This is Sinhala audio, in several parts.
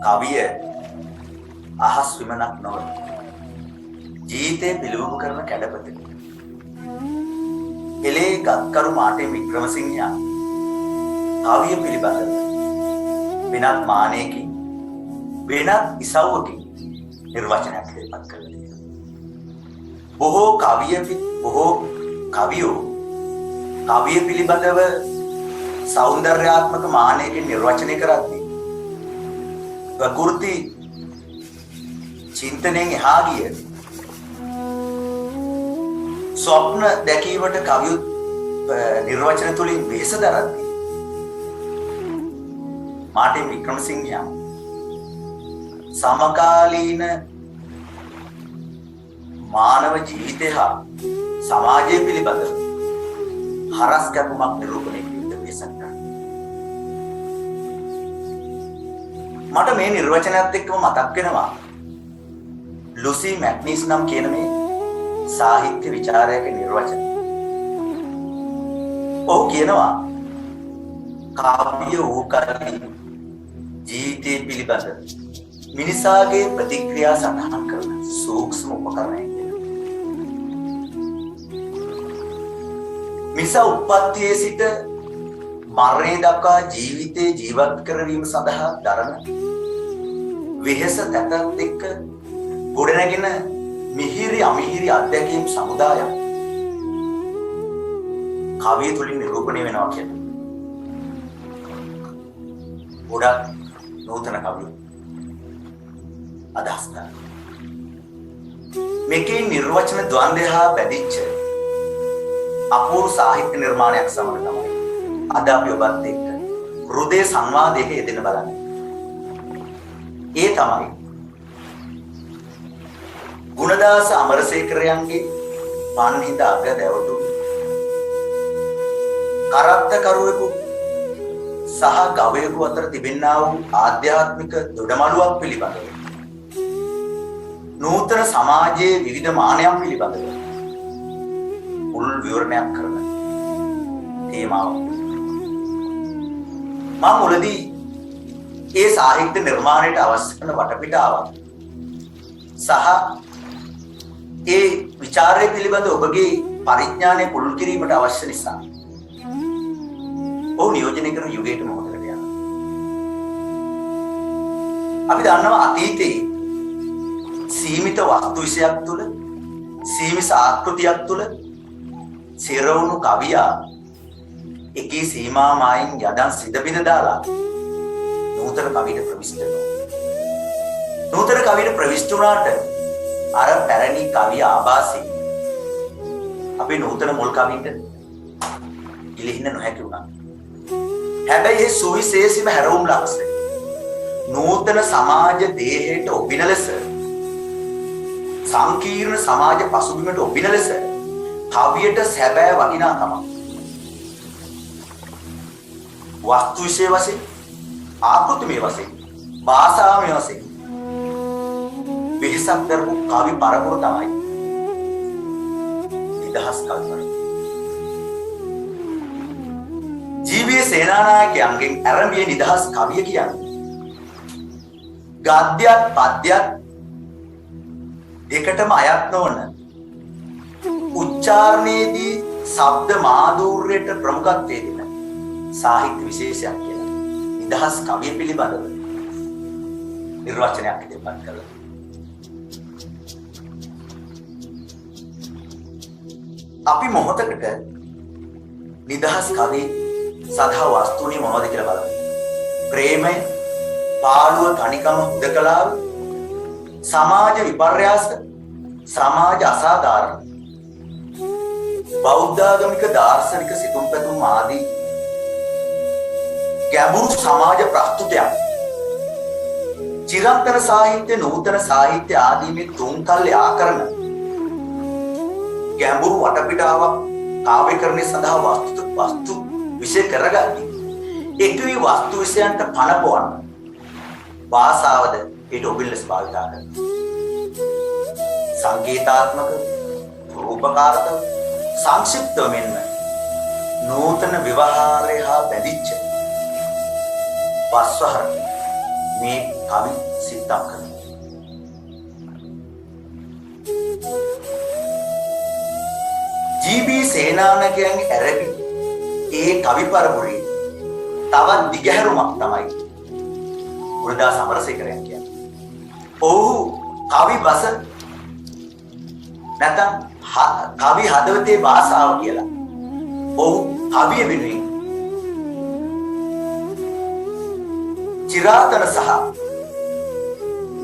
කවිය අහස් විමනක් නොව ජීවිතේ පිළිබිඹු කරන කැඩපතකි. එලේ ගත්කරු මාටේ වික්‍රමසිංහයා කවිය පිළිබඳව වෙනත් මානයකින් වෙනත් ඉසව්වකින් නිර්වචනයක් ඉදිරිපත් කළා. බොහෝ කවියෝ කවිය පිළිබඳව සෞන්දර්යාත්මක මානයකින් නිර්වචනය කරද්දී ප්‍රකෘති චින්තනයෙන් එහා ගිය ස්වප්න දැකීමට කවියුත් නිර්වචන තුලින් වෙහෙස දරද්දී මාටින් වික්‍රමසිංහයා සමකාලීන මානව ජීවිතය හා සමාජය පිළිබඳව හරස් කැපුමක් නිරූපණය කිරීමට වෙහෙසක් ගන්නවා. මට මේ නිර්වචනයත් එක්කම මතක් වෙනවා ලුසි මැග්නීස් නම් කියන මේ සාහිත්‍ය විචාරයක නිර්වචන. ඔහු කියනවා කාව්‍ය වූ කලින් ජීවිතය පිළිබඳ මිනිසාගේ ප්‍රතික්‍රියා සඳහන් කරන සූක්ෂම උපකරණයක් කියලා. මිනිසා උප්පත්තියේ සිට මරණය දක්වා ජීවිතේ ජීවත් කරවීම සඳහා දරන වෙහෙස තැතත් එක්ක ගොඩනැගෙන මිහිරි අමිහිරි අත්දැකීම් සමුදායක් කවිය තුළින් නිරූපණය වෙනවා කියන්නේ. ගොඩක් නූතන කවිය අදහස් කරනවා. මේකේ නිර්වචන ද්වන්දය හා බැඳිච්ච අපූර්ව සාහිත්‍ය නිර්මාණයක් සමග තමයි අද අපි ඔබත් එක්ක හෘදය සංවාදයක යෙදෙන බලන්නේ. ඒ තමයි ගුණදාස අමරසේකරයන්ගේ පන්හිඳ අග දැවටු කරත්තකරුවෙකු සහ ගවයෙකු අතර තිබෙනා වූ ආධ්‍යාත්මික දොඩමළුවක් පිළිබඳව නූතන සමාජයේ විවිධ මානයන් පිළිබඳව මුල් විවරණයක් කරන තේමාවක්. මම මුලදී ඒ සාහිත්‍ය නිර්මාණයට අවශ්‍ය කරන වටපිටාවක් සහ ඒ විචාරය පිළිබඳ ඔබගේ පරිඥානය පුළුල් කිරීමට අවශ්‍ය නිසා ඔහු නියෝජනය කරන යුගයට මොහොතකට යනවා. අපි දන්නවා අතීතයේ සීමිත වස්තු විෂයක් තුළ සීමිත ආකෘතියක් තුළ සිරවුණු කවියා එකී සීමා මායින් යදන් සිදබිඳ දාලා නූතන කවියට ප්‍රවිෂ්ඨ වෙනවා. නූතන කවියට ප්‍රවිෂ්ඨ වුණාට අර පැරණි කවිය ආభాසී අපේ නූතන මුල් කවියට ඉලිහින්න නොහැකි වුණා. හැබැයි ඒ සුවිශේෂීම හැරවුම් ලක්ෂය නූතන සමාජ දේහයට ඔබින ලෙස සංකීර්ණ සමාජ පසුබිමට ඔබින ලෙස කවියට සැබෑ වටිනාකමක් වස්තු විශේෂ වශයෙන් ආකෘතිමය වශයෙන් භාෂාමය වශයෙන් වෙහසක් දරපු කවි පරපුර තමයි නිදහස් කවිවරු. ජීවී සේනානායකයන්ගෙන් ආරම්භයේ නිදහස් කවිය කියන්නේ ගද්‍යත් පද්‍යත් දෙකටම අයත් නොවන උච්චාරණයේදී ශබ්ද මාධුර්යයට ප්‍රමුඛත්වය දෙන සාහිත්‍ය විශේෂයක් කියලා නිදහස් කවිය පිළිබඳව නිර්වචනයක් ඉදිරිපත් කළා. අපි මොහොතකට නිදහස් කවි සදා වස්තුනේ මොනවද කියලා බලමු. ප්‍රේමය, පාළුව, තනිකම, හුදකලාව, සමාජ විපර්යාස, සමාජ අසාධාරණ, බෞද්ධාගමික දාර්ශනික සිතුම් පැතුම් ආදී ගැඹුරු සමාජ ප්‍රස්තුතයන් චිරන්තර සාහිත්‍ය, නූතන සාහිත්‍ය ආදී මේ තුන් කල් ආකරන ගැඹුරු වටපිටාවක් කාව්‍යකරණය සඳහා වස්තු විෂය කරගන්නේ එකවි වස්තු විෂයන්ට පනපවන්න භාෂාවද ඊට ඔබින් ලෙස භාවිතා කරනවා. සංකේතාත්මක, රූපකාරක, සංක්ෂිප්ත මෙන්ම නූතන ව්‍යවහාරය හා බැඳිච්ච පස්වහරණය මේ කවි සිත්තම් කරනවා. ජී.බී. සේනානායකයන්ගේ ඇරපි ඒ කවි පරපුරේ තවත් දිගහැරුමක් තමයි ගුණදාස අමරසේකරයන් කියන්නේ. ඔහු කවි බස නැත්නම් කවි හදවතේ භාෂාව කියලා. ඔහු කවිය වෙනුවෙන් චිරාතන සහ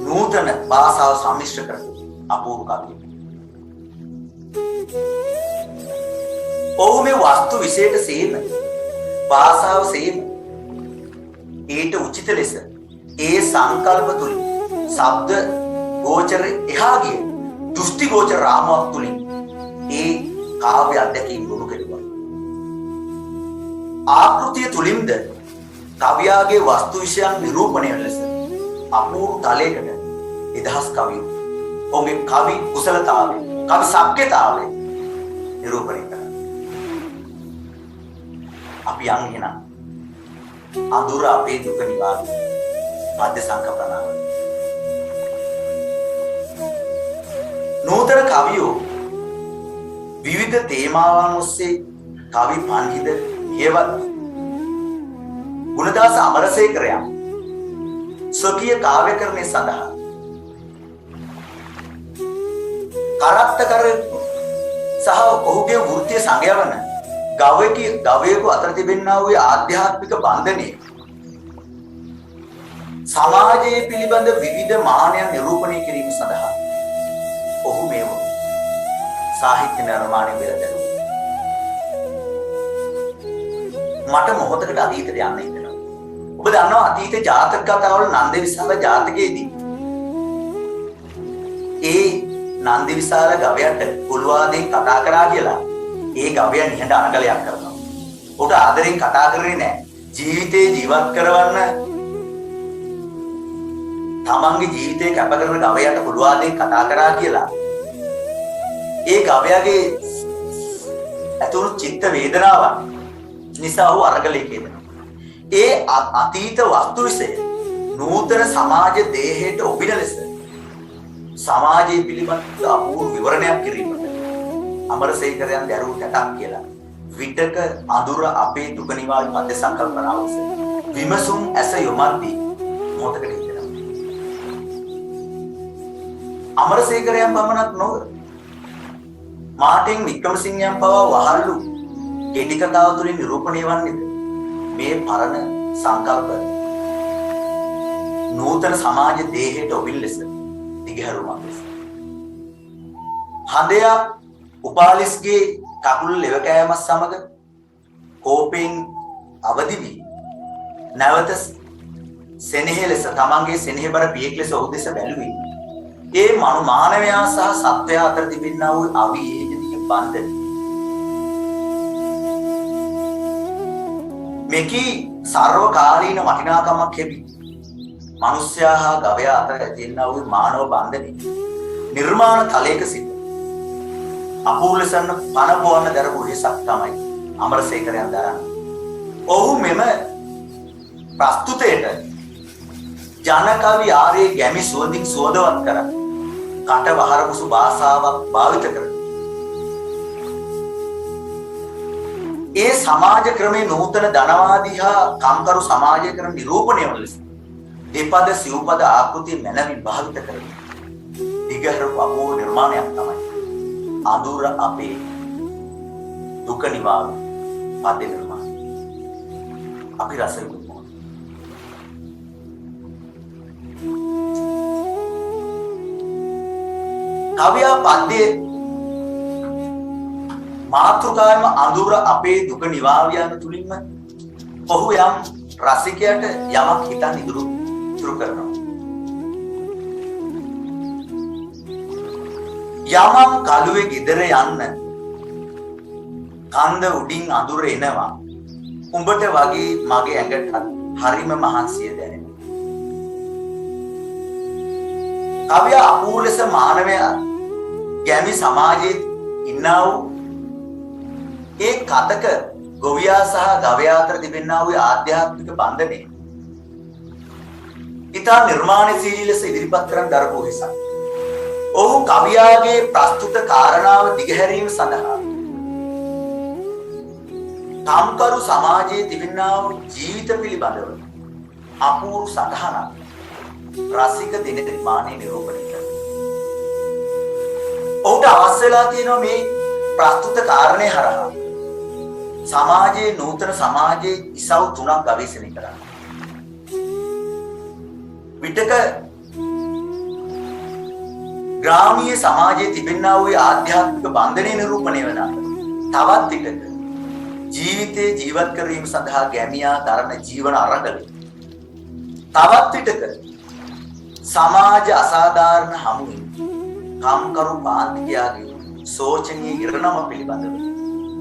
නූතන භාෂාව සම්මිශ්‍ර කරපු අපූර්ව කවියෙක්. ඔහු මේ වස්තු විශේෂ සේම භාෂාව සේම ඊට උචිත ලෙස ඒ සංකල්ප තුලින් ශබ්ද ගෝචර එහා ගිය දෘෂ්ටි ගෝචර රාමුවක් තුලින් ඒ කාව්‍ය අධ්‍යක්ීම් ගොනු කෙරුවා. ආකෘතිය තුලින්ද කවියාගේ වස්තු විෂයන් නිරූපණය ලෙස අපූර්ව තලයකට නිදහස් කවිය ඔහුගේ කවි කුසලතාවය කවි සක්්‍යතාවය නිරූපණය කරා. අපි යන් එන අඳුර අපේ දුක නිවාරණය පද්‍ය සංකප්පනාව. නූතන කවියෝ විවිධ තේමාවන් ඔස්සේ කවි පන්හිද කියවත් ගුණදාස අමරසේකරයන් ස්වකීය කාව්‍යකරණය සඳහා කරත්තකර සහ ඔහුගේ වෘත්තීය සංගයවන ගවයෙකු අතර තිබෙනා වූ ආධ්‍යාත්මික බන්ධනයේ සමාජයේ පිළිබඳ විවිධ මානයන් නිරූපණය කිරීම සඳහා ඔහු මේව සාහිත්‍ය නිර්මාණය පෙරදැරුවා. මට මොහොතකට අතීතයට යන්න හිතෙනවා. ඔබ දන්නවා අතීත ජාතක කතාවල නන්දවිශාල ජාතකයේදී ඒ නන්දවිශාල ගවයාට කුල්වාදයෙන් කතා කරා කියලා ඒ ගවයා නිහඬ අනගලයක් කරනවා. උට ආදරෙන් කතා කරන්නේ නැහැ. ජීවිතේ ජීවත් කරවන්න තමන්ගේ ජීවිතේ කැප කරන ගවයාට කුල්වාදයෙන් කතා කරා කියලා ඒ ගවයාගේ ඇතුළු චිත්ත වේදනාවක් නිසා ඔහු අරගලයක යෙදෙනවා. ඒ අතීත වස්තු විෂය නූතන සමාජ දේහයට ඔබින ලෙස සමාජයේ පිළිබඳ අපූර්ව විවරණයක් කිරීමට අමරසේකරයන් දරුවෝ කටක් කියලා විතක අඳුර අපේ දුක නිවාරි මධ්‍ය සංකල්පනාව ඔස්ස විමසුම් ඇස යොමද්දී මොහොතකට හිතෙනවා. අමරසේකරයන් පමණක් නොව මාටින් වික්‍රමසිංහයන් පවා වහල්ලු කෙටි කතාව තුළින් නිරූපණය වන්නේද මේ පරණ සංකල්ප නූතන සමාජ දේහයට ඔබින් ලෙස දිගහැරුමක් ලෙස. හඳයා උපාලිස්ගේ කකුල් ලෙව කෑමත් සමග කෝපයෙන් අවදි වී නැවත සෙනෙහ ලෙස තමන්ගේ සෙනෙහබර පියෙක් ලෙස ඔහු දෙස බැලුවේ. ඒ මානවයා සහ සත්වයා අතර තිබෙනා වූ අවියේජනීය බන්ධන මේකී සර්වකාලීන වටිනාකමක් හැබි මිනිස්යා හා ගවයා අතර ඇතිවෙනා වූ මානව බන්ධනේ නිර්මාණ තලයක සිට අපූර්වසන්න පනපවන්න දරපු වෙසක් තමයි අමරසේකරයන් දරන්නේ. ඔහු මෙම ප්‍රස්තුතයට ජනකවි ආර්ය ගැමි සුවඳින් සුවඳවත් කර කට වහරපුසු භාෂාවක් භාවිත කර ඒ සමාජ ක්‍රමේ නූතන ධනවාදී හා කම්කරු සමාජය කරන නිරූපණය වල ලෙස දෙපද සිව්පද ආකෘති මැනවින් භාවිත කරන දිගහැර අපූර්ව නිර්මාණයක් තමයි අඳුර අපේ දුක නිවාරණ පද්‍ය නිර්මාණය. අපි රස විඳිමු. කවියා පද්‍යයේ මාතෘකාවම අඳුර අපේ දුක නිවාවියන තුලින්ම ඔහු යම් රසිකයට යමක් හිතන් ඉදිරි කරනවා. යමම් කළුවේ ගෙදර යන්න කන්ද උඩින් අඳුර එනවා උඹට වගේ මගේ ඇඟට හරිම මහන්සිය දැනෙනවා. කවියා අපූර්ව ලෙස මානවයා ගැමි සමාජයේ ඉන්නා වූ ඒ කතක ගොවියා සහ ගවයා අතර තිබෙනා වූ ආධ්‍යාත්මික බන්ධනේ ඉතා නිර්මාණශීලී ලෙස ඉදිරිපත් කරන දරපු නිසා ඔහු කවියාගේ ප්‍රස්තුත කාරණාව දිගහැරීම සඳහා කම්කරු සමාජයේ තිබෙනා වූ ජීවිත පිළිබඳව අපූර්ව සටහනක් රසික දින නිර්මාණය නිරූපණය කරනවා. ඔහුට අවශ්‍ය වෙලා තියෙනවා මේ ප්‍රස්තුත කාරණේ හරහා සමාජයේ නූතන සමාජයේ ඉසව් තුනක් ගවේෂණය කරන්න. විටක ග්‍රාමීය සමාජයේ තිබෙනා වූ ආධ්‍යාත්මික බන්ධනය නිරූපණය වෙන අතර තවත් විටක ජීවිතේ ජීවත් කිරීම සඳහා ගැමියා දරන ජීවන අරගල තවත් විටක සමාජ අසාධාරණ හමුවේ කම්කරු පාන්තිකයාගේ සෝචනීය ඉරණම පිළිබඳව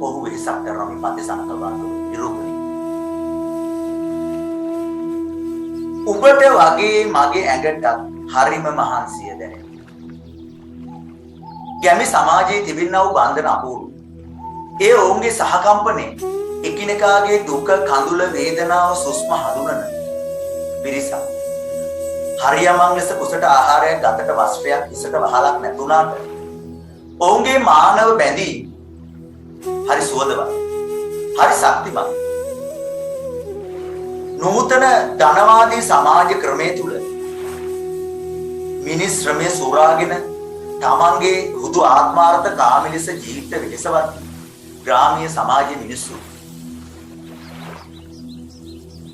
ඔහු වෙහසක් කරන මේ පද්‍ය සංකල්පවල නිරූපණය. ඔබට වගේ මගේ ඇඟට හරිම මහන්සිය දැනෙන. ගැමි සමාජයේ තිබෙනා වූ බන්ධන අපූර්ව. ඒ ඔවුන්ගේ සහකම්පනේ එකිනෙකාගේ දුක කඳුල වේදනාව සුස්ම හඳුනන පිරිසක්. හරියමං ලෙස කුසට ආහාරයක් ගතට වස්ත්‍රයක් ඉසට වහලක් නැතුණාට ඔවුන්ගේ මානව බැඳී හරි සුවදවත් හරි ශක්තිමත් නූතන ධනවාදී සමාජ ක්‍රමයේ තුල මිනිස් ශ්‍රමය සූරාගෙන තමන්ගේ හුදු ආත්මාර්ථ කාමී ලෙස ජීවිත විලසවත් ග්‍රාමීය සමාජයේ මිනිස්සු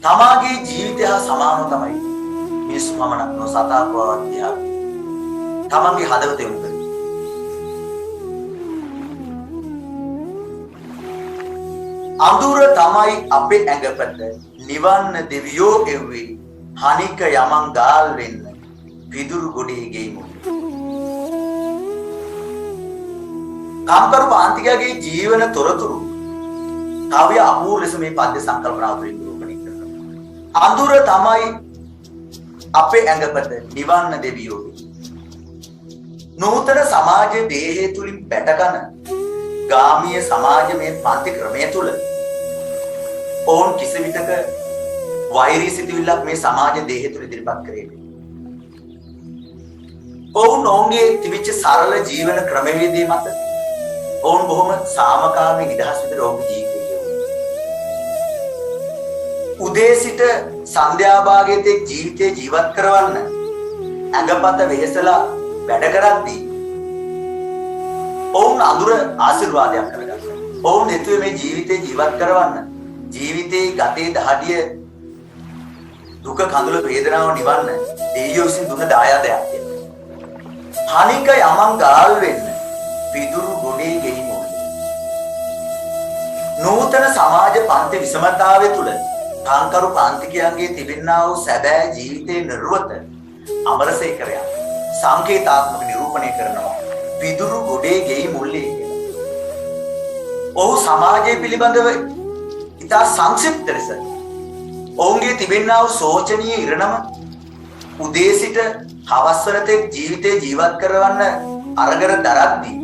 තමාගේ ජීවිතය හා සමානව තමයි මිනිස්සු මමනක් නොසතාපවත්ය තමන්ගේ හදවත යොමු කරේ. අඳුර තමයි අපේ ඇඟපත නිවන්න දෙවියෝ එව්වේ හනික යමන් ගාල් වෙන්න විදුරු ගොඩේ ගෙයිමු. කම්කරු පාන්තිකයාගේ ජීවන තොරතුරු කවිය අපූර්ව ලෙස මේ පද්‍ය සංකල්පනාව තුළින් නිරූපණය කරනවා. අඳුර තමයි අපේ ඇඟපත නිවන්න දෙවියෝ. නූතන සමාජයේ දේහය තුලින් පැටගන ගාමීය සමාජයේ පන්ති ක්‍රමය තුල ඔවුන් කිසි විටක වෛරී සිතුවිල්ලක් මේ සමාජ දේහය තුල ඉදිරිපත් කරේ නැහැ. ඔවුන් ඔවුන්ගේ තිබිච්ච සරල ජීවන ක්‍රමවේදය මත ඔවුන් බොහොම සාමකාමී නිදහස් විතර ඔවුන්ගේ ජීවිතය ගෙවුවා. උදේ සිට සන්ධ්‍යා භාගයේ තෙක් ජීවිතේ ජීවත් කරවන්න ඇඟපත වෙහෙසලා වැඩ කරද්දී ඔවුන් අඳුර ආශිර්වාදයක් කරගත්තා. ඔවුන් හිතුවේ මේ ජීවිතේ ජීවත් කරවන්න ජීවිතේ ගතේ දහඩිය දුක කඳුල වේදනාව නිවන්න දෙවියෝ විසින් දුන්න දායාදයක් කියලා. හනික යමන් ගාල් වෙන්න විදුරු ගොඩේ ගෙයිමු. නූතන සමාජ පන්ති විසමතාවය තුල කාංකරු පාන්තිකයන්ගේ තිබෙනා වූ සැබෑ ජීවිතයේ නිර්වත අමරසේකරයා සංකේතාත්මක නිරූපණය කරනවා විදුරු ගොඩේ ගෙයිමු කියලා. ඔහු සමාජය පිළිබඳව ඉතා සංක්ෂිප්ත ලෙස ඔවුන්ගේ තිබෙනා වූ සෝචනීය ඉරණම උදේ සිට හවස් වන තෙක් ජීවිතේ ජීවත් කරවන්න අරගෙන දරද්දී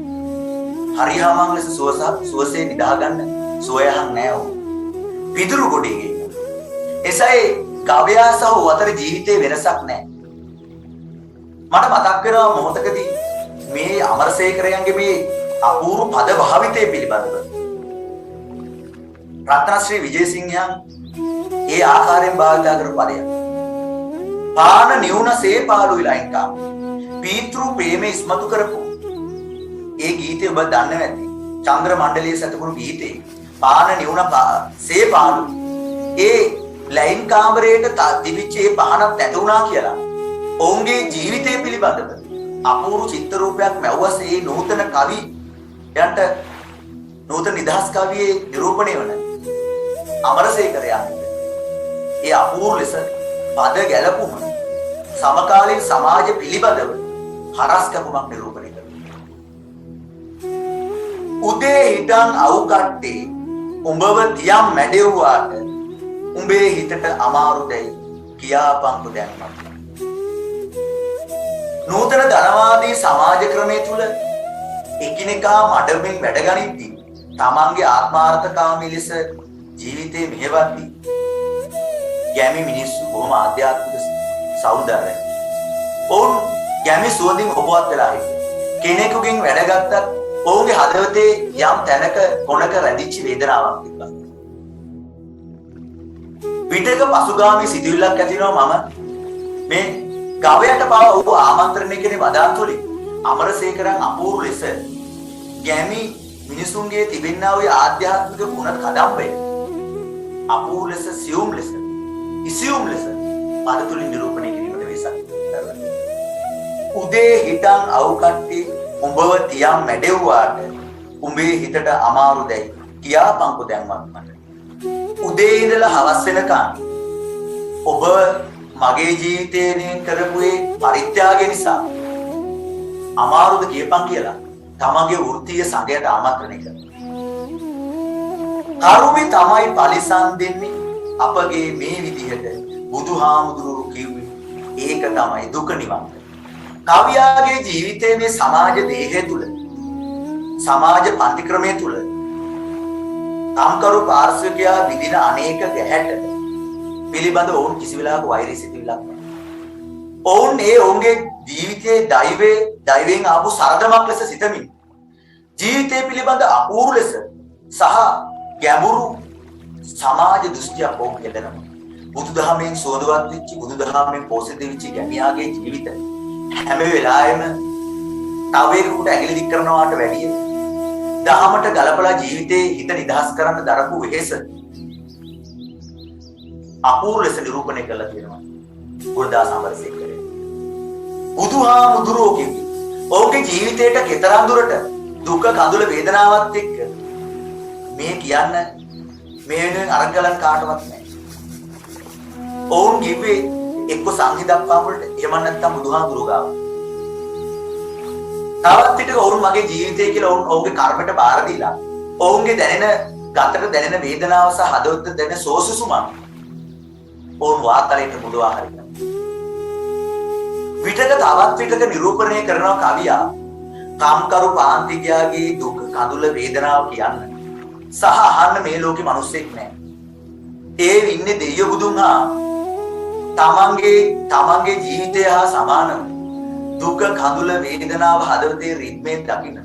හරියමං ලෙස සුවසේ නිදා ගන්න සුවයහන් නෑ ඔහු. විදුරු ගොඩේ ගෙයිමු. එසයි කවයා සහ ඔහු අතර ජීවිතේ වෙනසක් නෑ. මට මතක් වෙනවා මොහොතකදී මේ අමරසේකරයන්ගේ මේ අපූර්ව පද භාවිතය පිළිබඳව රත්නශ්‍රී විජේසිංහයන් ඒ ආකාරයෙන් භාවිත කරපු පදයක්. පාන නිවුනසේ පාළු විලයින්කා පීතෘ ප්‍රේමේ ඉස්මතු කරපු ඒ ගීතය ඔබ දන්නව ඇති. චන්ද්‍ර මණ්ඩලයේ සැතපුරු ගීතේ පාන නිවුන සේ පාළු ඒ ලයින් කාමරයට තිබිච්ච ඒ පහනක් නැතුණා කියලා ඔවුන්ගේ ජීවිතය පිළිබඳව අපූර්ව චිත්‍ර රූපයක් මැව්වසේ ඒ නූතන කවියන්ට නූතන නිදහස් කවියේ නිරූපණය වන අමරසේකරයා ඒ අපූර්ව ලෙස පද ගැලපුම සමකාලීන සමාජ පිළිබඳව හරස් කැපුමක් නිරූපණය කරනවා. උදේ හිටන් අවු කට්ටේ උඹව තියම් මැඩෙව්වාට උඹේ හිතට අමාරුදැයි කියාපන්කු දැන්මත්. නූතන ධනවාදී සමාජ ක්‍රමය තුල එකිනෙකා මඩමින් වැඩගනිද්දී තමන්ගේ ආත්මාර්ථකාමී ලෙස ජීවිතේ මෙහෙවද්දී ගැමි මිනිස්සු බොහොම ආධ්‍යාත්මික සෞන්දර්යය. ඔවුන් ගැමි සුවඳින් ඔබවත් වෙලා හිටියා. කෙනෙකුගෙන් වැඩ ගත්තත් ඔවුන්ගේ හදවතේ යම් තැනක කොනක රැඳිච්ච වේදනාවක් තිබ්බා. විටක පසුගාමී සිදුවිල්ලක් ඇති වෙනවා මම මේ ගවයට පාව ඔබ ආමන්ත්‍රණය කෙරේ වදාන් තුලින් අමරසේකරන් අපූර්ව ලෙස ගැමි මිනිසුන්ගේ තිබෙනා වූ ආධ්‍යාත්මික ගුණ කදම්බය අපූර්ව ලෙස සියුම් ලෙස ඉසියුම් ලෙස පද තුලින් නිරූපණය කිරීමට වෙසක් කරලා. උදේ හිටන් අවු කට්ටි උඹව තියම් මැඩෙව්වාට උඹේ හිතට අමාරු දැයි කියාපන්කෝ දැන්වත් මට. උදේ ඉඳලා හවස වෙනකන් ඔබ මගේ ජීවිතයේ කරපු ඒ පරිත්‍යාගය නිසා අමාරුද කියපන් කියලා තමගේ වෘත්තීය සංගයට ආමන්ත්‍රණය කරනවා. කරුමේ තමයි පරිසම් දෙන්නේ අපගේ මේ විදිහට බුදුහාමුදුරුවෝ කිව්වේ ඒක තමයි දුක නිවන්. කවියාගේ ජීවිතයේ මේ සමාජ දේහය තුල සමාජ පන්තික්‍රමය තුල තමකරු පාර්ශ්විකයා විදින අනේක ගැහැට පිළිබඳ ඔවුන් කිසි වෙලාවක වෛරී සිතිවිල්ලක් නැහැ. ඔවුන් ඔවුන්ගේ ජීවිතයේ දෛවයෙන් ආපු සරදමක් ලෙස සිතමින් ජීවිතය පිළිබඳ අපූර්ව ලෙස සහ ගැඹුරු සමාජ දෘෂ්ටියක් ඔවුන් හෙළනවා. බුදුදහමෙන් සෝදවත් වෙච්ච බුදුදහමෙන් පෝෂිත වෙච්ච ගැමියාගේ ජීවිත හැම වෙලාවෙම තවයෙකුට ඇඟිලි දික් කරනවාට වැඩිය දහමට ගලපලා ජීවිතේ හිත නිදහස් කරන්න දරපු වෙහෙස අපූර්ව ලෙස නිරූපණය කරලා තියෙනවා ගුරුදාස අමරසේකරේ. බුදුහාමුදුරුවෝ කිව්වේ ඔවුන්ගේ ජීවිතේට කතරම් දුරට දුක කඳුල වේදනාවත් එක්ක මේ කියන්න මේ වෙන අරගලන් කාටවත් නැහැ. ඔවුන් කිව්වේ එක්ක සංහිඳප්පා වලට එහෙම නැත්නම් බුදුහාමුදුරුවෝ ගාව. තවත් පිටක ඔවුන් මගේ ජීවිතය කියලා ඔවුන්ගේ කර්මයට බාර දීලා ඔවුන්ගේ දැනෙන ගතට දැනෙන වේදනාව සහ හදවත දැනෙන සෝසුසුමන් ඔවුන් වාතලයට මුදවා හරිනවා. විටක තවත් විටක නිරූපණය කරනවා කවියා කාම්කරු පාන්තිකයාගේ දුක කඳුල වේදනාව කියන්න සහ අහන්න මේ ලෝකේ මිනිස්සෙක් නැහැ. ඒ ඉන්නේ දෙවියෝ බුදුන් හා තමන්ගේ ජීවිතය හා සමානව දුක කඳුල වේදනාව හදවතේ රිද්මෙන් දකින්න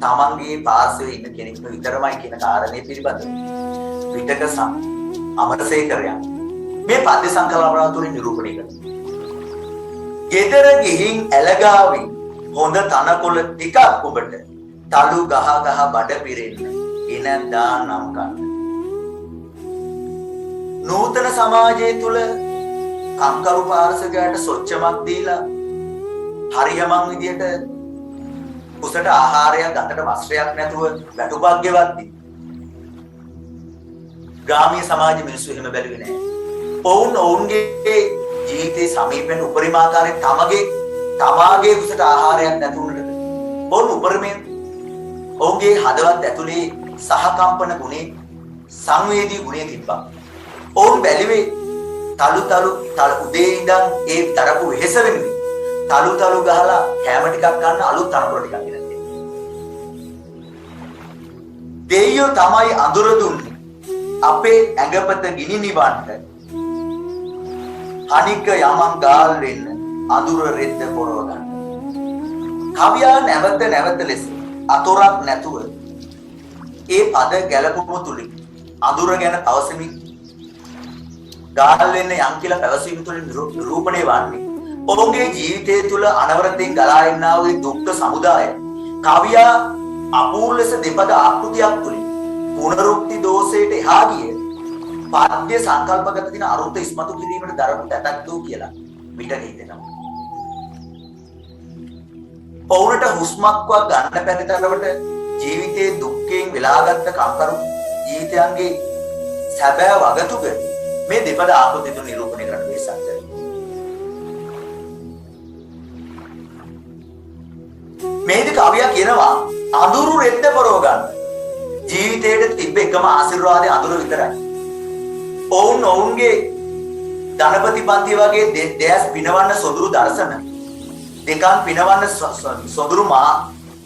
තමන්ගේ පාර්ශවයේ ඉන්න කෙනෙක්ට විතරමයි කියන කාරණේ පිළිබඳව විටක අමරසේකරයා මේ පද්‍ය සංකල්පන තුලින් නිරූපණය කරනවා. ගෙදර ගිහින් ඇලගාවින් හොඳ තනකොළ ටිකක් ඔබට තලු ගහ බඩ පිරෙන්න එන දානම් ගන්න. නූතන සමාජය තුල කම්කරු පාර්ශවයට සොච්චමක් දීලා හරියමං විදියට කුසට ආහාරයක් ගන්නට වස්ත්‍රයක් නැතුව වැටුපක් ගෙවද්දි ග්‍රාමීය සමාජ මිනිස්සු එහෙම බැලුවේ නැහැ. ඔවුන්ගේ ජීවිතේ සමීපෙන් උපරිම ආකාරයෙන් තමාගේ කුසට ආහාරයක් නැතුණට ඔවුන් උපරිමයෙන් ඔවුන්ගේ හදවත් ඇතුලේ සහකම්පන ගුණේ සංවේදී ගුණේ තිබ්බා. ඔවුන් බැලුවේ තලු උදේ ඉඳන් ඒ තරපු වෙහෙස වෙනුයි තලු ගහලා කැම ටිකක් ගන්න අලුත් තනකොළ ටිකක් ගෙනත් දෙන්න. දෙයියෝ තමයි අඳුර දුන්නේ අපේ ඇඟපත ගිනි නිවන්න. අනික යමන් ගාල් වෙන්න අඳුර රෙද්ද පොරව ගන්න. කවියා නැවත ලෙස අතොරක් නැතුව ඒ පද ගැලපුම තුලින් අඳුර ගැන අවසමින් ගාල් වෙන්න යම් කියලා පැවසීම තුලින් නිරූපණය වන්නේ ඔවුන්ගේ ජීවිතය තුළ අනවරතෙන් ගලා එන්නා වූ දුක්ඛ සමුදාය කවියා අපූර්ව ලෙස දෙපද ආකෘතියක් තුලින් පුනරුක්ති දෝෂයට එහා ගිය පාද්‍ය සංකල්පගත දින අරුත ඉස්මතු කිරීමට දරපු තැතක් දෝ කියලා විතර හිතෙනවා. ඔවුන්ට හුස්මක්වත් ගන්න බැරි තරමට ජීවිතයේ දුක්ඛයෙන් වෙලාගත් කම්කරු ජීවිතයන්ගේ සැබෑ වගතුක මේ දෙපද ආකෘතිය තුල නිරූපණය කරන්න වෙසක් කරනවා. මේක කවියා කියනවා අඳුරු රෙද්ද පරව ගන්න. ජීවිතේට තිබ්බ එකම ආශිර්වාදය අඳුර විතරයි. ඔවුන්ගේ ධනපති පන්ති වගේ දෙයස් පිනවන්න සොඳුරු දර්ශන දෙකන් පිනවන්න සොඳුරු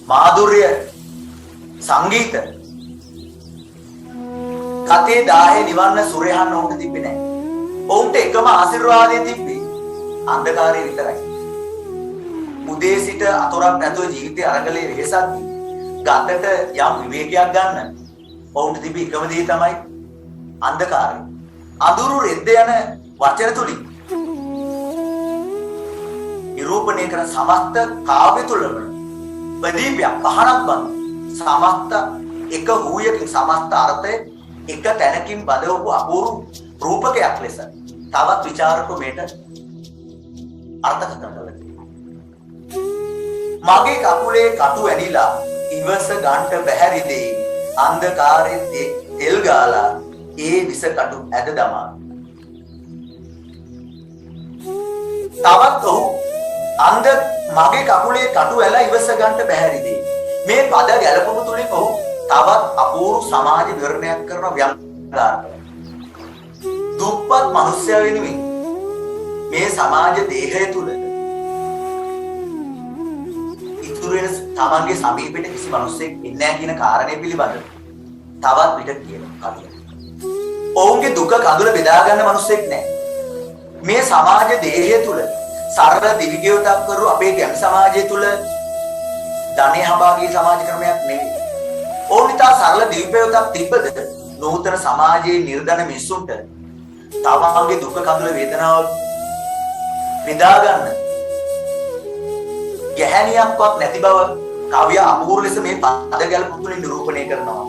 මාධුර්ය සංගීත කතේ දාහේ නිවන්න සුරයහන්න ඔවුන්ට තිබ්බේ නැහැ. ඔවුන්ට එකම ආශිර්වාදය තිබ්බේ අන්ධකාරය විතරයි. උදේ සිට අතොරක් නැතුව ජීවිතය අරගලේ වෙහසක් ගතට යම් විවේකයක් ගන්න ඔවුන්ට තිබි එකම දේ තමයි අන්ධකාරය. අඳුරු රෙද්ද යන වචන තුලින් නිරූපණය කරන සමස්ත කාව්‍ය තුලම ප්‍රදීපයක් පහනක් බඳ සමස්ත එක හුයකින් සමස්ත අර්ථය එක තැනකින් බදවපු අපූර්ව රූපකයක් ලෙස තවත් විචාරකෝ මේට අර්ථකථන කළා. මගේ කකුලේ කටු ඇනිලා ඉවස ගන්නට බැහැරි දේ අන්ධකාරයෙන් තෙල් ගාලා ඒ විස කටු ඇද දමා. තවත් ඔහු මගේ කකුලේ කටු ඇලා ඉවස ගන්නට බැහැරි දේ මේ පද ගැලපුණු තුලින් ඔහු තවත් අපූර්ව සමාජ විවරණයක් කරන ව්‍යංගාරක. දුප්පත් මිනිසයා වෙනුවෙන් මේ සමාජ දේහය තුල ඉතුරු වෙන තමන්ගේ සමීපෙට කිසි මිනිසෙක් ඉන්නේ නැහැ කියන කාරණය පිළිබඳව තවත් පිට කියන කතිය. ඔවුන්ගේ දුක කඳුල බෙදා ගන්න මිනිසෙක් නැහැ. මේ සමාජ දේහය තුල සරල දිවිගියොතක් කරු අපේ ගැමි සමාජය තුල ධනෙ හඹාගේ සමාජ ක්‍රමයක් නෙවෙයි. ඕන ඉතා සරල දිවිපයොතක් තිබ්බද නූතන සමාජයේ නිර්ධන මිනිසුන්ට තමන්ගේ දුක කඳුල වේදනාව බෙදා ගන්න ගැහැණියක්වත් නැති බව කවිය අපූර්ව ලෙස මේ පද ගැලපු තුලින් නිරූපණය කරනවා.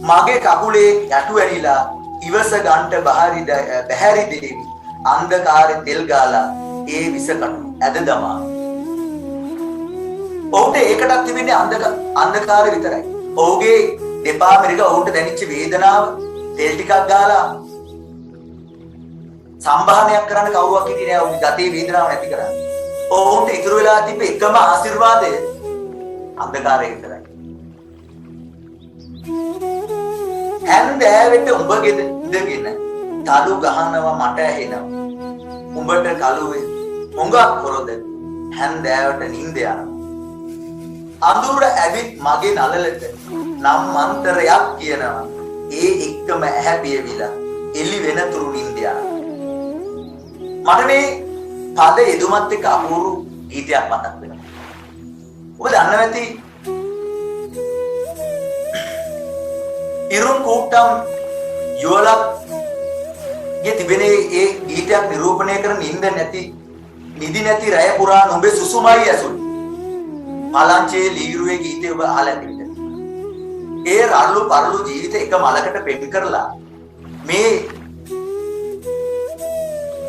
මගේ කකුලේ යටු ඇරිලා ඉවස ගන්නට බැහැරි දෙවි අන්ධකාරේ තෙල් ගාලා ඒ විස කටු ඇද දමා. ඔහුට ඒකටත් තිබෙන්නේ අන්ධකාරය විතරයි. ඔහුගේ දෙපා මිරික ඔහුට දැනෙච්ච වේදනාව තෙල් ටිකක් ගාලා සම්භාහනයක් කරන්න කවුරුවක් හිටියේ නෑ. ඔහුගේ ගතේ වේදනාව නැති කරන්න. ඔහුට ඉතුරු වෙලා තිබ්බ එකම ආශිර්වාදය අන්ධකාරය විතරයි. හැන්දෑවට උඹ ඉඳගෙන තලු ගහනවා මට ඇහෙනවා. උඹට කලුවේ හොඟක් පොරොද හැන්දෑවට නිින්ද යනවා. අඳුර ඇවිත් මගේ නළලට නම් මන්තරයක් කියනවා. ඒ එක්කම ඇහැ පියවිලා එළි වෙනතුරු නිින්ද යනවා. මට මේ පද යෙදුමත් එක්ක අපූර්ව ගීතයක් මතක් වෙනවා. ඔබ දන්නව ඇති ඉරුම් කූට්ටම් යුවලක් ගේ තිබෙන ඒ ගීතයක් නිරූපණය කරන නිින්ද නැති නිදි නැති රැය පුරා නොඹේ සුසුමයි ඇසුල් මලංචේ ලීරුවේ ගීතය ඔබ අහලා ඇතිද? ඒ රළු පරළු ජීවිත එක මලකට පෙන් කරලා මේ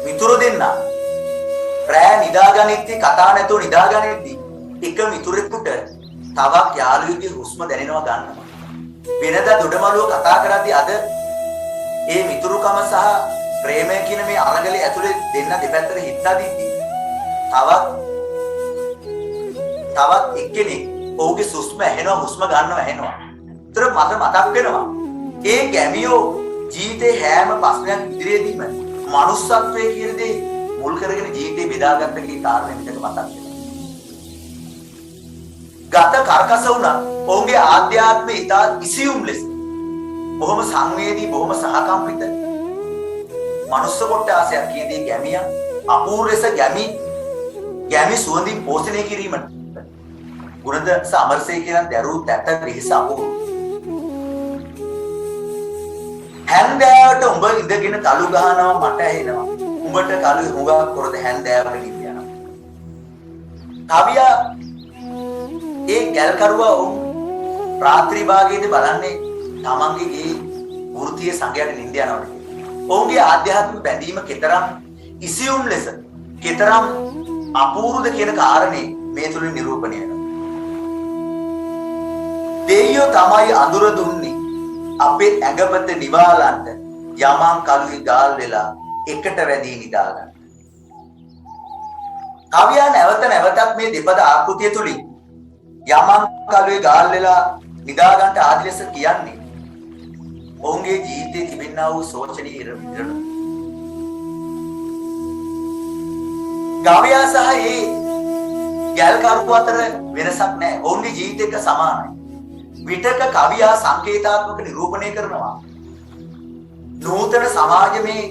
මිතුරු දෙන්න රැය නිදාගනිද්දි කතා නැතුව නිදාගනිද්දි එක මිතුරෙකුට තවක් යාළුවෙකුගේ හුස්ම දැනෙනවා ගන්නවා. වෙනදා දොඩමළුව කතා කරද්දී අද ඒ මිතුරුකම සහ ප්‍රේමය කියන මේ අරගලේ ඇතුලේ දෙන්න දෙපැත්තට හිටලා දිද්දි තවත් එක්කෙනෙක් ඔහුගේ හුස්ම ඇහෙනවා හුස්ම ගන්නවා ඇහෙනවා. ඒතර මට මතක් වෙනවා ඒ ගැමියෝ ජීවිතේ හැම ප්‍රශ්නයක් ඉදිරියේදීම මනුස්සත්වයේ කියන දේ මුල් කරගෙන ජීවිතේ බෙදාගත්ත කී කාරණේ විතර මතක් වෙනවා. ගත කර්කස වුණා ඔහුගේ ආධ්‍යාත්මය ඉතා ඉසියුම් ලෙස බොහොම සංවේදී බොහොම සහකම්පිත මනුස්ස කොට්ටාසයක් කියදී ගැමිය අපූර්ව ලෙස ගැමි සුවඳින් පෝෂණය කිරීමට ගුණද සමර්සේ කියන දරු තැත වෙහස අපූර්ව. හැන්දෑවට උඹ ඉඳගෙන කළු ගහනවා මට ඇහෙනවා. උඹට කළු හුඟක් කරද හැන්දෑවට නිද යනවා. කවියා ඒ ගැල්කරුවා රාත්‍රී භාගයේදී බලන්නේ තමන්ගේ ගේ වෘත්තීය සංගයට නිඳ යනවද කියලා. ඔවුන්ගේ ආධ්‍යාත්මික බැඳීම කතරම් ඉසියුම් ලෙස කතරම් අපූර්වද කියන කාරණේ මේ තුලින් නිරූපණය වෙනවා. දෙයියෝ තමයි අඳුර දුන්නේ අපේ ඇඟපත නිවාලන්න යමන් කලුයි ගාල් වෙලා එකට වැදී නිදා ගන්න. කවියා නැවත නැවතත් මේ දෙපද ආකෘතිය තුලින් යමන් කලුයි ගාල් වෙලා නිදා ගන්නට ආදි ලෙස කියන්නේ ඔවුන්ගේ ජීවිතයේ තිබෙනා වූ සෝචනීය ඉරණ. කවියා සහ ඒ ගැල්කරුව අතර වෙනසක් නැහැ. ඔවුන්ගේ ජීවිතයක සමානයි. විතක කවියා සංකේතාත්මක නිරූපණය කරනවා. නූතන සමාජයේ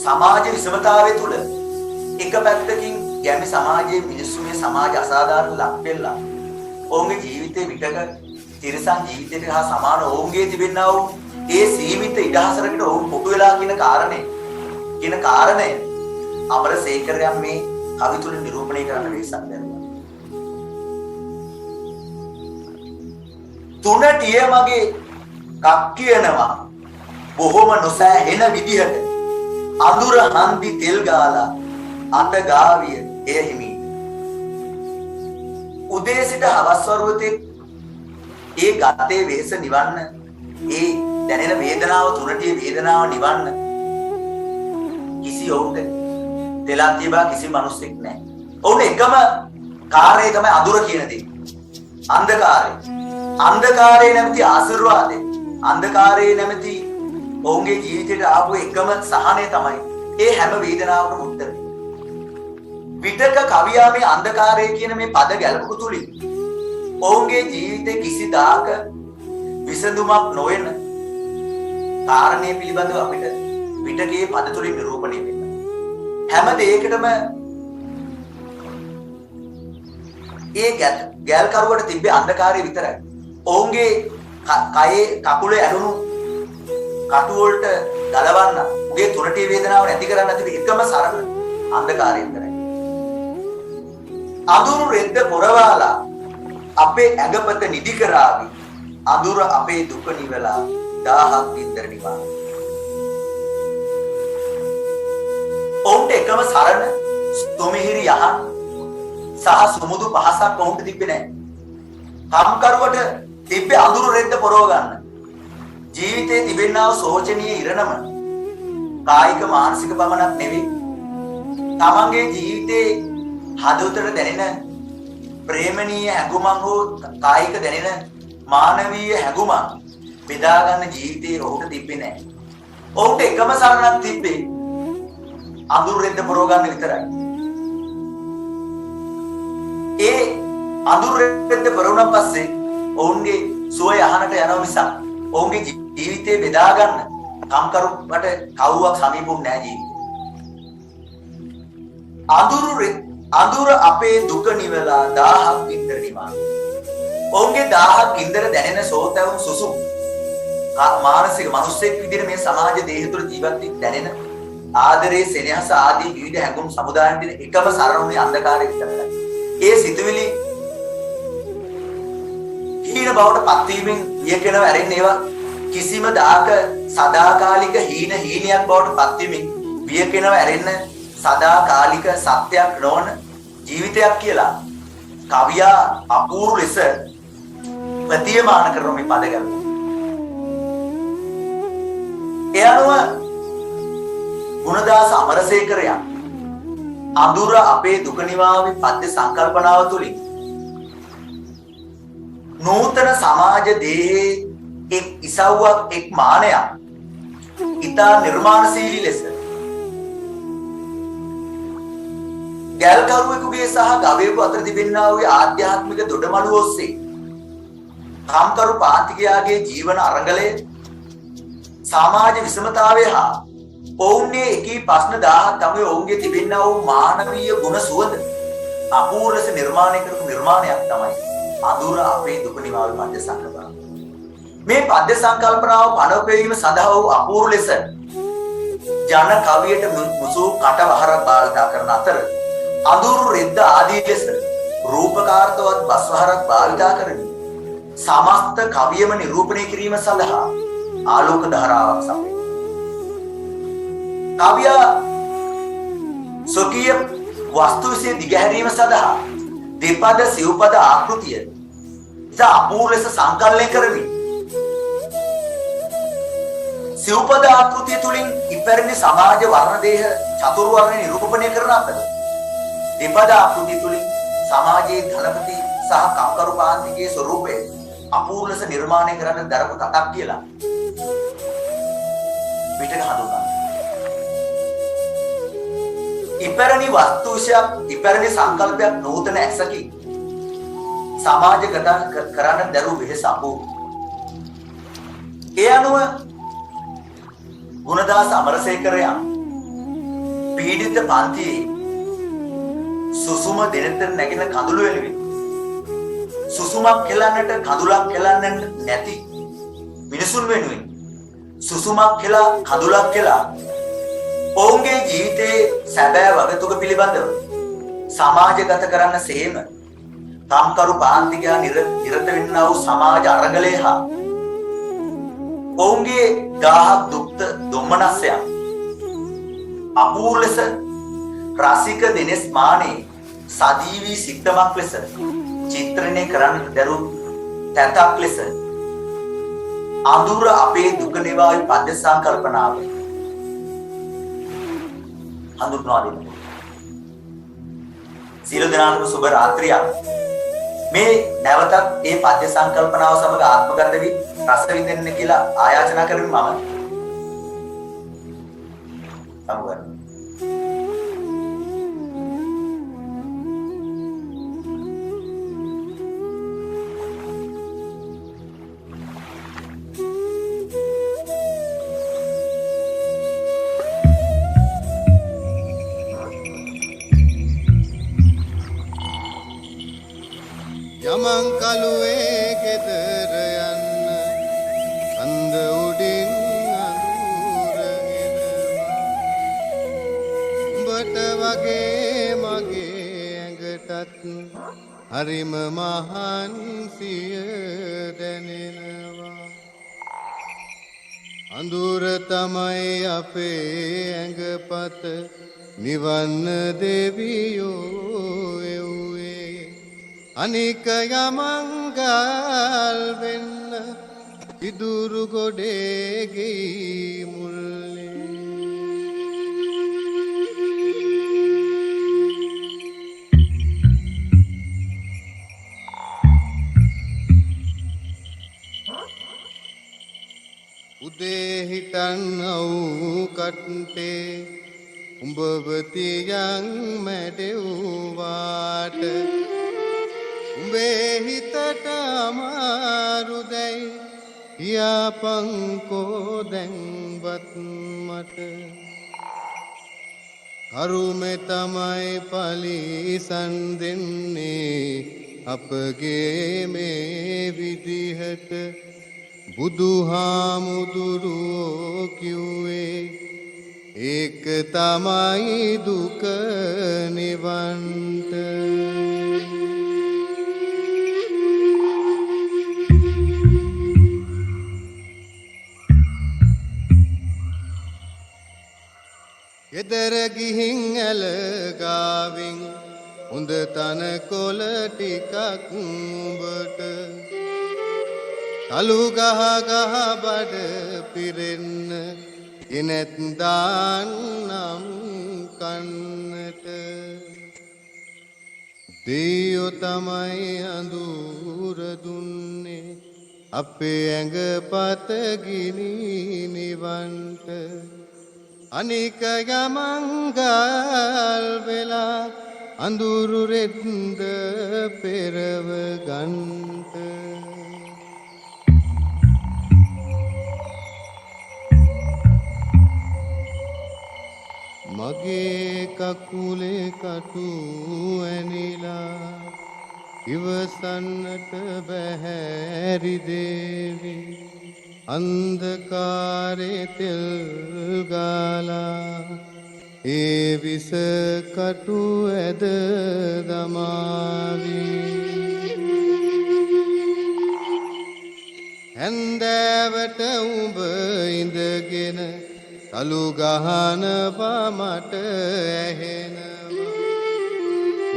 සමාජ විෂමතාවය තුල එක පැත්තකින් ගැමි සමාජයේ මිනිස්සු මේ සමාජ අසාධාරණ ලක් වෙලා ඔවුන්ගේ ජීවිතේ විතක තිරසන් ජීවිතයට හා සමාන ඔවුන්ගේ තිබෙනා වූ ඒ සීමිත ඉඩහසරකට ඔවුන් පොදු වෙලා කියන කාරණය අමරසේකරයන් මේ කවි තුල නිරූපණය කරන්න වෙසක් දැරුවා. තුනටිය මගේ කක් කියනවා බොහොම නොසෑහෙන විදිහට අඳුර හන්දි තෙල් ගාලා අත ගාවිය එය හිමි. උදේ සිට හවස් වරුවතේ ඒ ගතේ වෙහස නිවන්න ඒ දැනෙන වේදනාව තුනටිය වේදනාව නිවන්න කිසි ඔවුන්ට තෙලක් තියබා කිසි මිනිස්සෙක් නැහැ. ඔවුන් එකම කාර්යය තමයි අඳුර කියන දේ. අන්ධකාරය නැමැති ආශිර්වාදය. අන්ධකාරය නැමැති ඔවුන්ගේ ජීවිතයට ආපු එකම සහනය තමයි ඒ හැම වේදනාවකම උත්තරය. විතක කවියා මේ අන්ධකාරය කියන මේ පද ගැලපු තුලින් ඔවුන්ගේ ජීවිතේ කිසිදාක විසඳුමක් නොවන කාරණේ පිළිබඳව අපිට විතකයේ පද තුලින් නිරූපණය වෙනවා. හැම දෙයකටම ඒ ගැල් කරුවට තිබ්බේ අන්ධකාරය විතරයි. ඔවුන්ගේ කයේ කකුලේ ඇලුණු කටු වලට ගලවන්න උගේ තුනටි වේදනාව නැති කරන්න තිබෙ එකම සරල අන්ධකාරය විතරයි. අඳුරු රෙද්ද පොරවාලා අපේ ඇඟපත නිදි කරાવી අඳුර අපේ දුක නිවලා 1000ක් විතර නිවා. ඔවුන්ට එකම සරණ සොමිහිරි යහන් සහ සුමුදු පහසක් ඔවුන්ට තිබ්බේ නැහැ. කම්කරුවට තිබ්බේ අඳුරු රෙද්ද පොරව ගන්න. ජීවිතේ තිබෙනා වූ සෝචනීය ඉරණම කායික මානසික පමණක් නෙවෙයි. තමන්ගේ ජීවිතේ හදවතට දැනෙන ප්‍රේමණීය හැඟුමන් හෝ කායික දැනෙන මානවීය හැඟුමන් බෙදා ගන්න ජීවිතේ ඔහුට තිබ්බේ නැහැ. ඔහුට එකම සරණක් තිබ්බේ අඳුරු රෙද්ද පොරව ගන්න විතරයි. ඒ අඳුරු රෙද්ද පොරවුණා පස්සේ ඔවුන්ගේ සුවය අහනට යනවා මිසක් ඔවුන්ගේ ජීවිතේ බෙදා ගන්න කම්කරුවට කවුරුවක් සමීපුම් නැහැ ජීවිතේ. අඳුර අපේ දුක නිවලා 1000ක් විතර නිවා. ඔවුන්ගේ 1000ක් ඉන්දර දැනෙන සෝතවුන් සුසුම් මානසික මිනිස්සෙක් විදිහට මේ සමාජ දේහ තුළ ජීවත් වී දැනෙන ආදරේ සෙනෙහස ආදී විවිධ හැඟුම් සමුදායන් දෙන එකම සරණුනේ අන්ධකාරය විතරයි. ඒ සිතුවිලි හීන බවට පත්වීමෙන් වියකෙනව ඇරෙන්නේ ඒවා කිසිම දාක සදාකාලික හීනයක් බවට පත්වීමෙන් වියකෙනව ඇරෙන්න සදාකාලික සත්‍යයක් නොවන ජීවිතයක් කියලා කවියා අපූර්ව ලෙස ප්‍රතියමාන කරන මේ පද ගැන. ඒ අනුව ගුණදාස අමරසේකරයා අඳුර අපේ දුක නිවාමේ පද්‍ය සංකල්පනාව තුලින් නූතන සමාජ දේහේ එක් ඉසව්වක් එක් මානයක් ඉතා නිර්මාණශීලී ලෙස ගැල්කරුවෙකුගේ සහ ගවයෙකු අතර තිබෙනා වූ ආධ්‍යාත්මික දොඩමළු ඔස්සේ කාම්කරු පාතිකයාගේ ජීවන අරගලය සමාජ විෂමතාවය හා ඔවුන්ගේ එකී ප්‍රශ්න 1000ක් තමයි ඔවුන්ගේ තිබෙනා වූ මානවීය ගුණ සුවඳ අපූර්ව ලෙස නිර්මාණය කරපු නිර්මාණයක් තමයි අඳුර අපේ දුක නිවාමේ පද්‍ය සංකල්පනාව. මේ පද්‍ය සංකල්පනාව පනවපෑම සඳහා වූ අපූර්ව ලෙස ජන කවියට මුසු කටවහරක් භාවිතා කරන අතර අඳුරු රෙද්ද ආදී ලෙස රූපකාර්ථවත් බස්වහරක් භාවිතා කරමින් සමස්ත කවියම නිරූපණය කිරීම සඳහා ආලෝක ධාරාවක් සපයන. කවියා සොකීය වස්තු විශ්ේ දිගහැරීම සඳහා දෙපද සිව්පද ආකෘතිය ඉතා අපූර්ව ලෙස සංකලනය කරමින් සිව්පද ආකෘතිය තුලින් ඉපැරණි සමාජ වර්ණ දේහ චතුර්වර්ණ නිරූපණය කරන අතර දෙපද ආකෘතිය තුලින් සමාජයේ ධනපති සහ කම්කරු පාන්තිකයේ ස්වරූපය අපූර්ව ලෙස නිර්මාණය කරන්න දරපු තටක් කියලා පිටක හඳුන්වනවා. ඉපැරණි වස්තු විශයක් ඉපැරණි සංකල්පයක් නූතන ඇසකි සමාජගත කරන්න දරු වෙහස අපූර්ව. ඒ අනුව ගුණදාස අමරසේකරයා පීඩිත පන්තියේ සුසුම දෙනෙතර නැගෙන කඳුළු වෙලවි. සුසුමක් කෙලන්නට කඳුලක් කෙලන්න නැති මිනිසුන් වෙනුවෙන් සුසුමක් කෙලා කඳුලක් කෙලා ඔවුන්ගේ ජීවිතයේ සැබෑ වගතුග පිළිබඳව සමාජගත කරන්න සේම කම්කරු පාන්තිකයා නිරත වෙන්නා වූ සමාජ අරගලය හා ඔවුන්ගේ දාහක් දුක්ත දුම්මනස්සයන් අපූර්ව ලෙස රසික දෙනෙස් මානේ සජීවී සිත්තමක් ලෙස චිත්‍රණය කරන්නට දරු තැතක් ලෙස අඳුර අපේ දුක නිවායි පද්‍ය සංකල්පනාව හඳුන්වා දෙනවා. සියලු දෙනාටම සුබ රාත්‍රියක්. මේ නැවතත් මේ පද්‍ය සංකල්පනාව සමග ආත්මගත වී රස විඳින්න කියලා ආයාචනා කරමින් මම සමුගන්නවා. යමං කලුවේ ගෙදර යන්න කන්ද උඩින් අඳුරගෙන උඹට වගේ මගේ ඇඟටත් හරිම මහන්සිය දැනෙනවා. අඳුර තමයි අපේ ඇඟපත නිවන්න දෙවියෝ එව්වේ. අනික යමංගල් වෙන්න ඉදුරු ගොඩේ ගී මුල්ලේ උදේ හිටන් අවු කට්ටේ උඹව තියන් මැඩෙව්වාට උඹේ හිතට අමාරුදැයි කියාපංකෝ දැන්වත් මට කරුමෙ තමයි පලිසන් දෙන්නේ අපගේ මේ විදිහට බුදුහාමුදුරුවෝ කිව්වේ ඒක තමයි දුක නිවන්ට. ගෙදර ගිහින් ඇලගාවින් හොඳ තනකොළ ටිකක් උඹට තලු ගහ ගහ බඩ පිරෙන්න ගෙනත් දාන්නම් කන්නට. දෙයෝ තමයි අඳුර දුන්නේ අපේ ඇඟපත ගිනි නිවන්ට. අනික යමංගල් වෙලා අඳුරු රෙද්ද පෙරව ගන්ට. මගේ කකුලේ කටු ඇනිලා ඉවසන්නට බැහැරි දේවි අන්ධකාරේ තෙල් ගාලා ඒ විස කටු ඇද දමාවි. හැන්දෑවට උඹ ඉඳගෙන තලු ගහනවා මට ඇහෙනවා.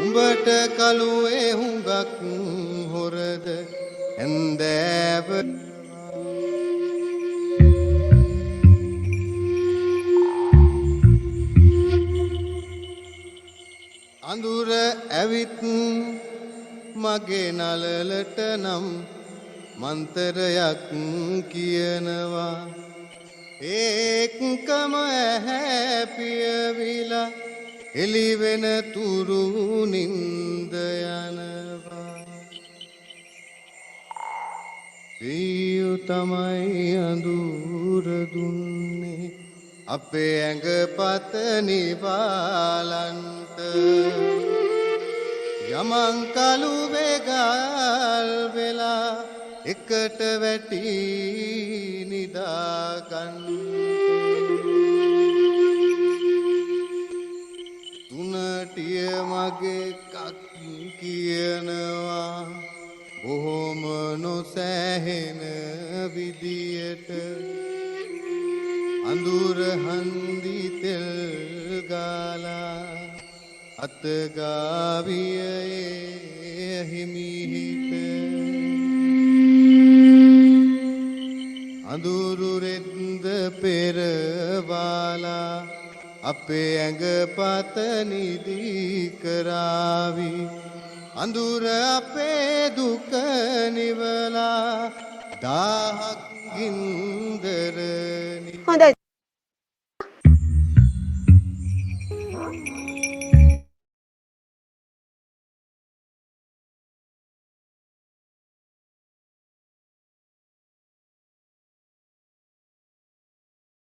උඹට කලුවේ හුඟක් හොරද හැන්දෑව අඳුර ඇවිත් මගේ නලලට නම් මන්තරයක් කියනවා. ඒකම හැපියවිලා එළිවෙන තුරු නින්ද යනවා. සියු තමයි අඳුර දුන්නේ අපේ ඇඟපත නිවාලන්ට. යමං කළු වෙගල් වෙලා එකට වැටි නිදාගන්න තුනටිය මගේ කක් කියනවා බොහොම නොසැහෙන විදියට අඳුර හන්දි තෙල් ගාලා අතගාවියේ හිමිහිට අඳුරු රෙද්ද පෙරවාලා අපේ ඇඟපත නිදී කරාවි අඳුර අපේ දුක නිවලා දාහක් ගින්දරනි හොඳයි